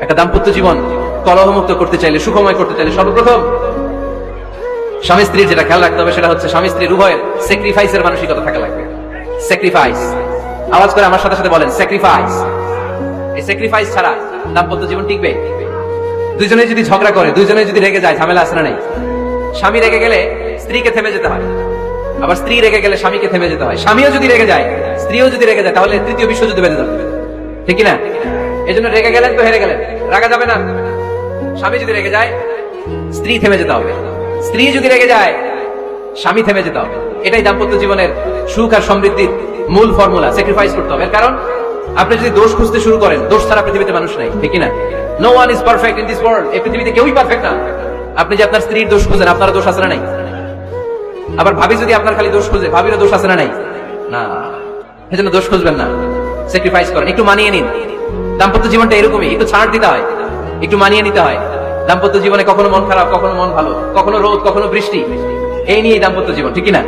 একটা দাম্পত্য জীবন কলহমুক্ত করতে চাইলে, সুখময় করতে চাইলে সর্বপ্রথম স্বামী স্ত্রীর যেটা খেয়াল রাখতে হবে সেটা হচ্ছে স্বামী স্ত্রীর উভয়ের স্যাক্রিফাইসের মানসিকতা থাকা লাগবে। স্যাক্রিফাইস, আওয়াজ করে আমার সাথে সাথে বলেন স্যাক্রিফাইস। এই স্যাক্রিফাইস ছাড়া দাম্পত্য জীবন টিকবে? দুইজনে যদি ঝগড়া করে, দুইজনে যদি রেগে যায়, ঝামেলা আসে না নাই? স্বামী রেগে গেলে স্ত্রীকে থেমে যেতে হয়, আবার স্ত্রী রেগে গেলে স্বামীকে থেমে যেতে হয়। স্বামীও যদি রেগে যায়, স্ত্রীও যদি রেগে যায়, তাহলে তৃতীয় বিশ্বযুদ্ধ বেঁধে যাবে, ঠিক না? এই জন্য রেগে গেলেন তো হেরে গেলেন, রাগা যাবে না। স্বামী যদি রেগে যায়, স্ত্রী থেমে যেতে হবে, স্ত্রী যদি রেগে যায়, স্বামী থেমে যেতে হবে। এটাই দাম্পত্য জীবনের সুখ আর সমৃদ্ধির মূল ফর্মুলা। স্যাক্রিফাইস করতে হবে। কারণ আপনি যদি দোষ খুঁজতে শুরু করেন, দোষ ছাড়া পৃথিবীতে মানুষ নাই, ঠিক না? No one is perfect in this world. এই পৃথিবীতে কেউই পারফেক্ট না। আপনি যে আপনার স্ত্রীর দোষ খুঁজেন, আপনার দোষ আছে না নাই? আবার ভাবি যদি আপনার খালি দোষ খুঁজে, ভাবিরও দোষ আছে না নাই? না, এজন্য দোষ খুঁজবেন না, স্যাক্রিফাইস করেন, একটু মানিয়ে নিন। দাম্পত্য জীবনটা এরকমই, একটু ছাড় দিতে হয়, একটু মানিয়ে নিতে হয়। দাম্পত্য জীবনে কখনো মন খারাপ, কখনো মন ভালো, কখনো রোদ, কখনো বৃষ্টি, এই নিয়েই দাম্পত্য জীবন, ঠিক না?